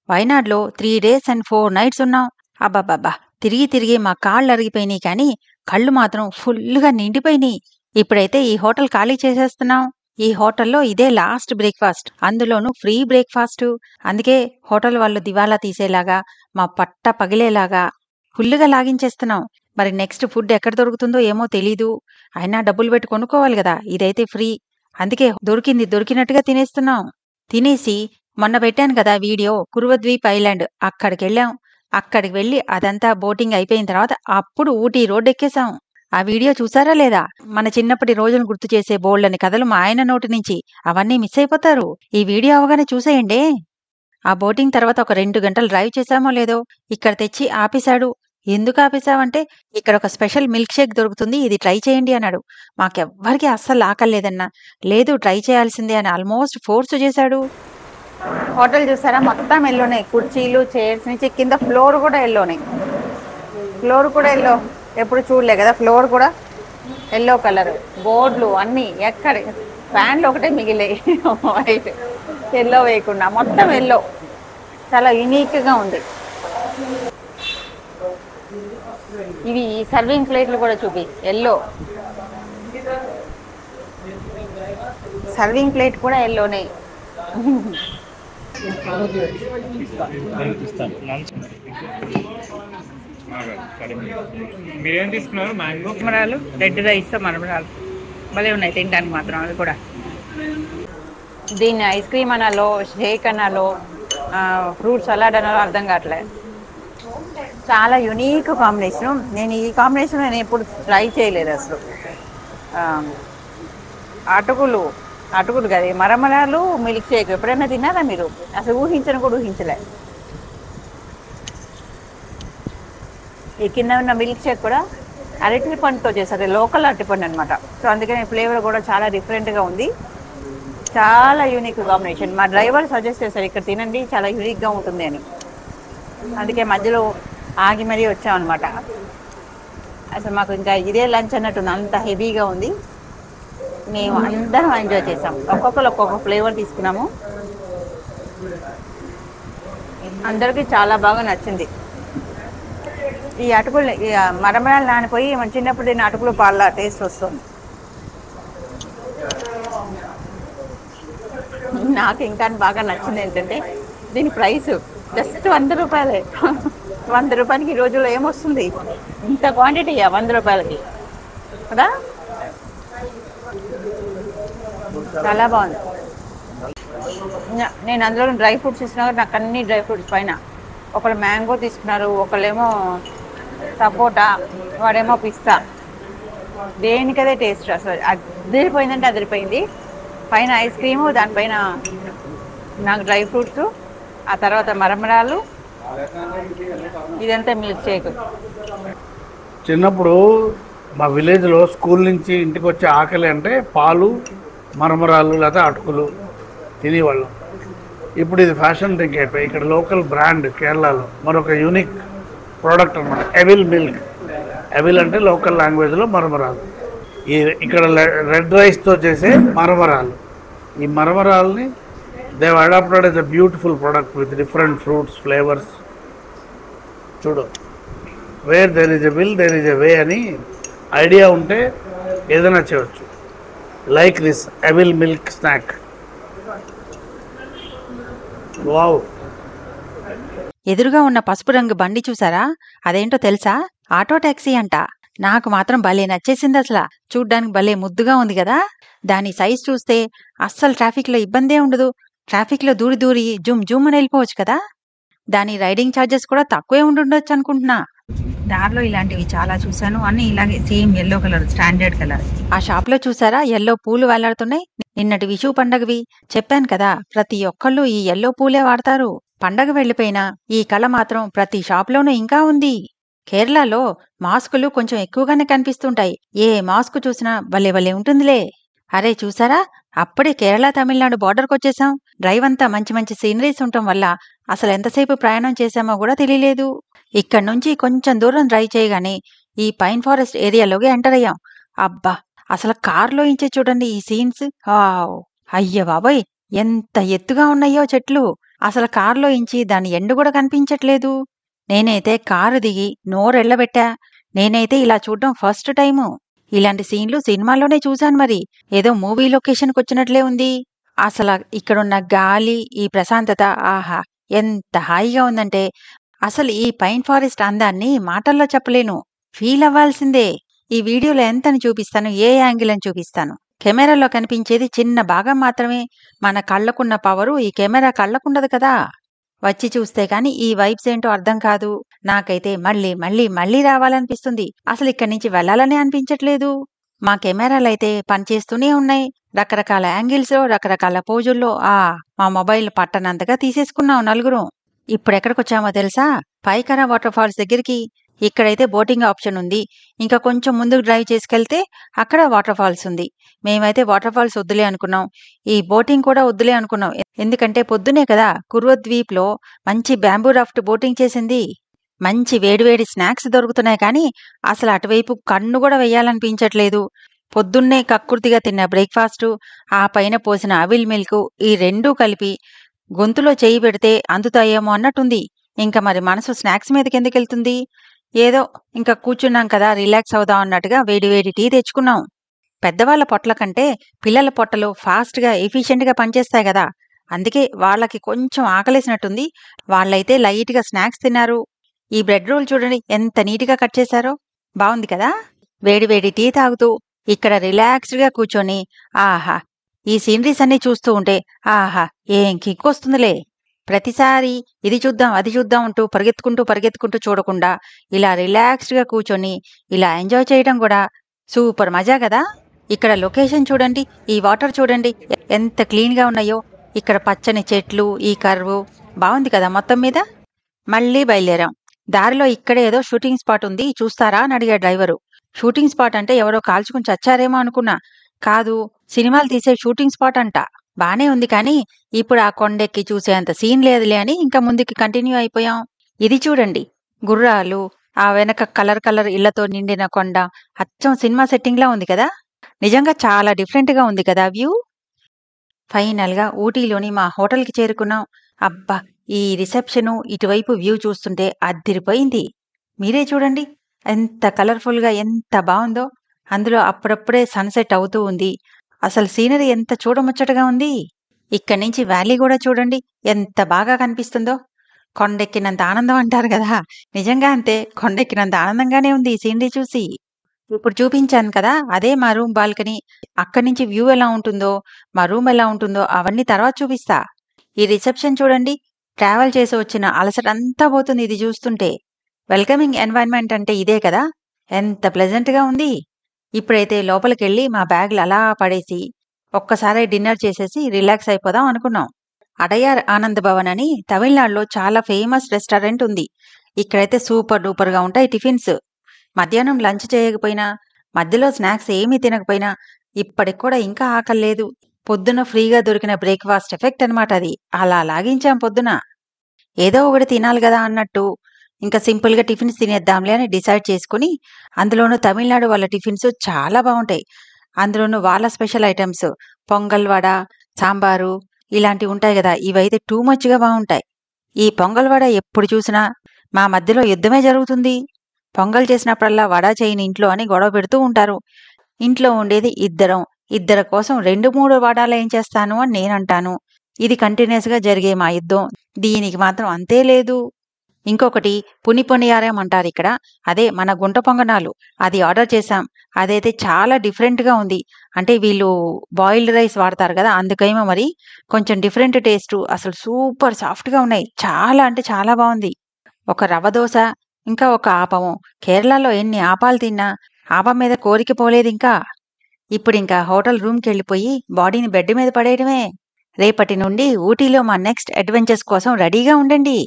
వైనాడ్‌లో 3 days and 4 nights ఉన్నాం. అబ్బబ్బబ్బా! తిరిగి తిరిగి మా కాళ్ళరిగిపోయినియి కానీ, కళ్ళు మాత్రం ఫుల్లుగా నిండిపోయినియి. ఇప్పుడైతే ఈ హోటల్ ఖాళీ చేసేస్తున్నాం. ఈ హోటల్‌లో ఇదే లాస్ట్ బ్రేక్‌ఫాస్ట్. అందులోనూ ఫ్రీ బ్రేక్‌ఫాస్టు. అందుకే హోటల్ వాళ్ళు దివాలా తీసేలాగా, మా పట్ట పగిలేలాగా ఫుల్లుగా లాగించేస్తున్నాం. మరి నెక్స్ట్ ఫుడ్ ఎక్కడ దొరుకుతుందో ఏమో తెలీదు. అయినా డబ్బులు పెట్టి కొనుక్కోవాలి గదా! ఇదైతే ఫ్రీ. అందుకే దొరికింది దొరికినట్టుగా తినేస్తున్నాం. తినేసి మొన్న పెట్టాను కదా వీడియో కురువద్వీప్ ఐలాండ్ అక్కడికెళ్ళాం. అక్కడికి వెళ్లి అదంతా బోటింగ్ అయిపోయిన తర్వాత అప్పుడు ఊటీ రోడ్డెక్కేశాం. ఆ వీడియో చూసారా లేదా? మన చిన్నప్పటి రోజులను గుర్తు చేసే బోల్డన్ని కథలు మా ఆయన నోటి నుంచి. అవన్నీ మిస్ అయిపోతారు. ఈ వీడియో అవ్వగానే చూసేయండి. ఆ బోటింగ్ తర్వాత ఒక 2 గంటలు డ్రైవ్ చేశామో లేదో ఇక్కడ తెచ్చి ఆపేశాడు. ఎందుకు ఆపేశావంటే ఇక్కడ ఒక స్పెషల్ మిల్క్ షేక్ దొరుకుతుంది. ఇది ట్రై చేయండి అన్నాడు. మాకెవ్వరికీ అస్సలు ఆకల్లేదన్నా. లేదు ట్రై చేయాల్సిందే అని ఆల్మోస్ట్ ఫోర్స్ చేశాడు. హోటల్ చూసారా మొత్తం ఎల్లోనే, కుర్చీలు చైర్స్ నుంచి కింద ఫ్లోర్ కూడా ఎల్లోనే. ఫ్లోర్ కూడా ఎల్లో, ఎప్పుడు చూడలే కదా ఫ్లోర్ కూడా ఎల్లో కలర్. బోర్డులు అన్నీ ఎక్కడ ఫ్యాన్లు ఒకటే మిగిలే వైట్, ఎల్లో వేయకుండా మొత్తం ఎల్లో. చాలా యూనిక్గా ఉంది. ఇవి సర్వింగ్ ప్లేట్లు కూడా చూపి ఎల్లో. సర్వింగ్ ప్లేట్ కూడా ఎల్లోనే. మీరేం తీసుకున్నారు? మ్యాంగో మరమరాలు, రెడ్ రైస్ మరమరాలు భలే ఉన్నాయి తినడానికి మాత్రం. అవి కూడా దీన్ని ఐస్ క్రీమ్ అనాలో, షేక్ అనాలో, ఫ్రూట్ సలాడ్ అనాలో అర్థం కావట్లేదు. చాలా యునీక్ కాంబినేషను. నేను ఈ కాంబినేషన్ నేను ఎప్పుడు ట్రై చేయలేదు అసలు. అటుకులు కదా మరమరాలు, మిల్క్ షేక్ ఎప్పుడైనా తిన్నారా మీరు? అసలు ఊహించను కూడా ఊహించలే. ఈ కింద ఉన్న మిల్క్ షేక్ కూడా అరటి పండుతో చేస్తారు, లోకల్ అరటిపండు అనమాట. సో అందుకని ఫ్లేవర్ కూడా చాలా డిఫరెంట్గా ఉంది. చాలా యూనిక్ కాంబినేషన్. మా డ్రైవర్ సజెస్ట్ చేశారు ఇక్కడ తినండి చాలా యూనిక్గా ఉంటుంది అని. అందుకే మధ్యలో ఆగి మరీ వచ్చామన్నమాట. అసలు మాకు ఇంకా ఇదే లంచ్ అన్నట్టుంది, అంత హెవీగా ఉంది. మేము అందరం ఎంజాయ్ చేసాం. ఒక్కొక్కరు ఒక్కొక్క ఫ్లేవర్ తీసుకున్నాము. అందరికీ చాలా బాగా నచ్చింది. ఈ అటుకులు మరమరాలు నానిపోయి మన చిన్నప్పుడు దీన్ని అటుకులు పాల టేస్ట్ వస్తుంది. నాకు ఇంకా బాగా నచ్చింది ఏంటంటే దీని ప్రైస్ జస్ట్ 100 రూపాయలే. 100 రూపాయలకి ఈ రోజుల్లో ఏమొస్తుంది? ఇంత క్వాంటిటీ 100 రూపాయలకి కదా. చాలా బాగుంది. నేను అందులో డ్రై ఫ్రూట్స్ ఇస్తున్నా, నాకు అన్ని డ్రై ఫ్రూట్స్ పైన. ఒకళ్ళు మ్యాంగో తీసుకున్నారు, ఒకళ్ళేమో సపోటా, వాడేమో పిస్తా. దేనికదే టేస్ట్ అసలు అదిరిపోయిందంటే అదిరిపోయింది. పైన ఐస్ క్రీము, దానిపైన నాకు డ్రై ఫ్రూట్స్, ఆ తర్వాత మరమరాలు, ఇదంతా మిల్క్ షేక్. చిన్నప్పుడు మా విలేజ్లో స్కూల్ నుంచి ఇంటికి వచ్చే ఆకలి అంటే పాలు, మరమరాలు లేదా అటుకులు తినేవాళ్ళం. ఇప్పుడు ఇది ఫ్యాషన్ డ్రింక్ అయిపోయి ఇక్కడ లోకల్ బ్రాండ్ కేరళలో మరొక యూనిక్ ప్రోడక్ట్ అనమాట, ఎవిల్ మిల్క్. ఎవిల్ అంటే లోకల్ లాంగ్వేజ్లో మరమరాలు. ఈ ఇక్కడ రెడ్ రైస్తో చేసే మరమరాలు. ఈ మరమరాలని they have adapted as a beautiful product with different fruits flavours. చూడు, where there is a will there is a way అని ఐడియా ఉంటే ఏదైనా చేయవచ్చు. Like this Avil milk snack. Wow. ఎదురుగా ఉన్న పసుపు రంగు బండి చూసారా? అదేంటో తెలుసా? ఆటో టాక్సీ అంట. నాకు మాత్రం భలే నచ్చేసింది అసలు. చూడ్డానికి భలే ముద్దుగా ఉంది కదా. దాని సైజ్ చూస్తే అస్సలు ట్రాఫిక్లో ఇబ్బందే ఉండదు. ట్రాఫిక్లో దూరి దూరి జుమ్ జుమ్ అని వెళ్ళిపోవచ్చు కదా. దాని రైడింగ్ ఛార్జెస్ కూడా తక్కువే ఉండుండొచ్చు అనుకుంటున్నా. దారిలో ఇలాంటివి చాలా చూసాను, అన్ని ఇలాగే same yellow colour, standard colour. ఆ షాప్లో చూసారా ఎల్లో పూలు వేలాడుతున్నాయి? నిన్నటి విషు పండగవి. చెప్పాను కదా, ప్రతి ఒక్కళ్ళు ఈ ఎల్లో పూలే వాడతారు. పండగ వెళ్ళిపోయినా ఈ కళ మాత్రం ప్రతి షాప్లోనూ ఇంకా ఉంది. కేరళలో మాస్కులు కొంచెం ఎక్కువగానే కనిపిస్తుంటాయి. ఏ మాస్కు చూసినా భలే భలే ఉంటుందిలే. అరే చూసారా, అప్పుడే కేరళ తమిళనాడు బోర్డర్కొచ్చేసాం. డ్రైవ్ అంతా మంచి మంచి సీనరీస్ ఉండటం వల్ల అసలు ఎంతసేపు ప్రయాణం చేశామో కూడా తెలియలేదు. ఇక్కడ్నుంచి కొంచెం దూరం డ్రైవ్ చేయగానే ఈ పైన్ ఫారెస్ట్ ఏరియాలోకి ఎంటర్ అయ్యాం. అబ్బా, అసలు కార్లో ఇంచే చూడండి ఈ సీన్స్. అయ్య బాబోయ్, ఎంత ఎత్తుగా ఉన్నాయో చెట్లు. అసలు కారులో ఇంచి దాని ఎండు కూడా కనిపించట్లేదు. నేనైతే కారు దిగి నోరెళ్లబెట్టా. నేనైతే ఇలా చూడ్డం ఫస్ట్ టైము. ఇలాంటి సీన్లు సినిమాల్లోనే చూశాను మరి. ఏదో మూవీ లొకేషన్‌కొచ్చినట్లే ఉంది. అసల ఇక్కడున్న గాలి, ఈ ప్రశాంతత ఆహా! ఎంత హాయిగా ఉందంటే, అసలు ఈ పైన్ ఫారెస్ట్ అందాన్ని మాటల్లో చెప్పలేను. ఫీల్ అవ్వాల్సిందే. ఈ వీడియోలో ఎంతని చూపిస్తాను, ఏ యాంగిల్ అని చూపిస్తాను. కెమెరాలో కనిపించేది చిన్న భాగం మాత్రమే. మన కళ్ళకున్న పవరు ఈ కెమెరా కళ్ళకుండదు కదా! వచ్చి చూస్తే కాని ఈ వైబ్స్ ఏంటో అర్థం కాదు. నాకైతే మళ్ళీ మళ్ళీ మళ్ళీ రావాలనిపిస్తుంది. అసలు ఇక్కడి నుంచి వెళ్ళాలనే అనిపించట్లేదు. మా కెమెరాలైతే పనిచేస్తూనే ఉన్నాయి. రకరకాల యాంగిల్స్‌లో, రకరకాల పోజుల్లో మా మొబైల్ పట్టనంతగా తీసేసుకున్నాం నలుగురం. ఇప్పుడెక్కడికొచ్చామో తెలుసా? పైకరా వాటర్ ఫాల్స్ దగ్గరికి. ఇక్కడైతే బోటింగ్ ఆప్షన్ ఉంది. ఇంకా కొంచెం ముందుకు డ్రైవ్ చేసుకెళ్తే అక్కడ వాటర్ ఫాల్స్ ఉంది. మేమైతే వాటర్ ఫాల్స్ వద్దులే అనుకున్నాం. ఈ బోటింగ్ కూడా వద్దులే అనుకున్నాం. ఎందుకంటే పొద్దునే కదా కుర్వ ద్వీప్‌లో మంచి బ్యాంబూ రాఫ్ట్ బోటింగ్ చేసింది. మంచి వేడివేడి స్నాక్స్ దొరుకుతున్నాయి కానీ అసలు అటువైపు కన్ను కూడా వెయ్యాలనిపించట్లేదు. పొద్దున్నే కక్కుర్తిగా తిన్న బ్రేక్‌ఫాస్టు, ఆ పైన పోసిన అవిల్ మిల్కు ఈ రెండూ కలిపి గొంతులో చెయ్యి పెడితే అందుతాయేమో అన్నట్టుంది. ఇంక మరి మనసు స్నాక్స్ మీదకెందుకెళ్తుంది? ఏదో ఇంక కూర్చున్నాం కదా రిలాక్స్ అవుదాం అన్నట్టుగా వేడి వేడి టీ తెచ్చుకున్నాం. పెద్దవాళ్ళ పొట్ల కంటే పిల్లల పొట్టలు ఫాస్ట్‌గా, ఎఫిషియెంట్‌గా పనిచేస్తాయి గదా! అందుకే వాళ్ళకి కొంచెం ఆకలేసినట్టుంది. వాళ్ళైతే లైట్‌గా స్నాక్స్ తిన్నారు. ఈ బ్రెడ్ రోల్ చూడండి ఎంత నీట్‌గా కట్ చేశారో. బావుంది కదా! వేడి వేడి టీ తాగుతూ ఇక్కడ రిలాక్స్డ్‌గా కూర్చొని ఆహా! ఈ సీనరీస్ అన్నీ చూస్తూ ఉంటే ఆహా! ఏం కిక్కొస్తుందిలే. ప్రతిసారి ఇది చూద్దాం, అది చూద్దాం అంటూ పరిగెత్తుకుంటూ చూడకుండా ఇలా రిలాక్స్డ్‌గా కూర్చొని ఇలా ఎంజాయ్ చేయడం గూడా సూపర్ మజా గదా! ఇక్కడ లొకేషన్ చూడండి, ఈ వాటర్ చూడండి ఎంత క్లీన్‌గా ఉన్నాయో. ఇక్కడ పచ్చని చెట్లు, ఈ కర్వ్ బావుంది కదా మొత్తం మీద. మళ్ళీ బయలుదేరాం. దారిలో ఇక్కడే ఏదో షూటింగ్ స్పాట్ ఉంది చూస్తారా అని అడిగాడు డ్రైవరు. షూటింగ్ స్పాట్ అంటే ఎవరో కాల్చుకుని చచ్చారేమో అనుకున్నా. కాదు, సినిమాలు తీసే షూటింగ్ స్పాట్ అంట. బానే ఉంది కానీ ఇప్పుడు ఆ కొండెక్కి చూసేంత సీన్ లేదులే అని ఇంకా ముందుకి కంటిన్యూ అయిపోయాం. ఇది చూడండి, గుర్రాలు, ఆ వెనక కలర్ కలర్ ఇళ్లతో నిండిన కొండ అచ్చం సినిమా సెట్టింగ్‌లా ఉంది కదా! నిజంగా చాలా డిఫరెంట్‌గా ఉంది కదా వ్యూ. ఫైనల్‌గా ఊటీలోని మా హోటల్‌కి చేరుకున్నాం. అబ్బా! ఈ రిసెప్షను, ఇటువైపు వ్యూ చూస్తుంటే అద్దిరిపోయింది. మీరే చూడండి ఎంత కలర్‌ఫుల్‌గా ఎంత బావుందో. అందులో అప్పుడప్పుడే సన్‌సెట్ అవుతూ ఉంది. అసలు సీనరీ ఎంత చూడముచ్చటగా ఉంది. ఇక్కడి నుంచి వ్యాలీ గూడా చూడండి ఎంత బాగా కనిపిస్తుందో. కొండెక్కినంత ఆనందం అంటారు గదా! నిజంగా అంతే. కొండెక్కినంత ఆనందంగానే ఉంది ఈ సీనరీ చూసి. ఇప్పుడు చూపించాను కదా! అదే మా రూమ్ బాల్కనీ. అక్కడి నుంచి వ్యూ ఎలా ఉంటుందో, మా రూమ్ ఎలా ఉంటుందో అవన్నీ తర్వాత చూపిస్తా. ఈ రిసెప్షన్ చూడండి. ట్రావెల్ చేసి వచ్చిన అలసటంతా పోతుంది ఇది చూస్తుంటే. వెల్కమింగ్ ఎన్వైర్న్‌మెంట్ అంటే ఇదే కదా! ఎంత ప్లెజెంట్‌గా ఉంది. ఇప్పుడైతే లోపలికెళ్ళి మా బ్యాగులు అలా పడేసి, ఒక్కసారే డిన్నర్ చేసేసి రిలాక్స్ అయిపోదాం అనుకున్నాం. అడయార్ ఆనంద్ భవన్ అని తమిళనాడులో చాలా ఫేమస్ రెస్టారెంట్ ఉంది. ఇక్కడైతే సూపర్ డూపర్‌గా ఉంటాయి టిఫిన్స్. మధ్యాహ్నం లంచ్ చేయకపోయినా, మధ్యలో స్నాక్స్ ఏమీ తినకపోయినా ఇప్పటికి కూడా ఇంకా ఆకల్లేదు. పొద్దున ఫ్రీగా దొరికిన బ్రేక్‌ఫాస్ట్ ఎఫెక్ట్ అనమాట అది. అలా లాగించాం పొద్దున. ఏదో ఒకటి తినాలి గదా అన్నట్టు ఇంకా సింపుల్‌గా టిఫిన్స్ తినేద్దాంలే అని డిసైడ్ చేసుకొని, అందులోనూ తమిళనాడు వాళ్ళ టిఫిన్స్ చాలా బావుంటాయి. అందులోనూ వాళ్ళ స్పెషల్ ఐటెమ్స్ పొంగల్ వడ, సాంబారు ఇలాంటివి ఉంటాయి గదా! ఇవైతే టూ మచ్‌గా బావుంటాయి. ఈ పొంగల్ వడ ఎప్పుడు చూసినా మా మధ్యలో యుద్ధమే జరుగుతుంది. పొంగల్ చేసినప్పుడల్లా వడ చేయని ఇంట్లో అని గొడవ పెడుతూ ఉంటారు. ఇంట్లో ఉండేది ఇద్దరం. ఇద్దరి కోసం 2, 3 వడాలేం చేస్తాను అని నేనంటాను. ఇది కంటిన్యూయస్‌గా జరిగే మా యుద్ధం. దీనికి మాత్రం అంతే లేదు. ఇంకొకటి పునియారం అంటారిక్కడ. అదే మన గుంట పొంగనాలు. అది ఆర్డర్ చేశాం. అదైతే చాలా డిఫరెంట్‌గా ఉంది. అంటే వీళ్ళు బాయిల్డ్ రైస్ వాడతారు గదా! అందుకేమో మరి కొంచెం డిఫరెంట్ టేస్టు. అసలు సూపర్ సాఫ్ట్‌గా ఉన్నాయి. చాలా అంటే చాలా బావుంది. ఒక రవ్వ దోస, ఇంకా ఒక ఆపము. కేరళలో ఎన్ని ఆపాలు తిన్నా, ఆపం మీద కోరిక పోలేదింకా. ఇప్పుడింకా హోటల్ రూమ్‌కెళ్ళిపోయి బాడీని బెడ్ మీద పడేయడమే. రేపటి నుండి ఊటీలో మా నెక్స్ట్ అడ్వెంచర్స్ కోసం రెడీగా ఉండండి.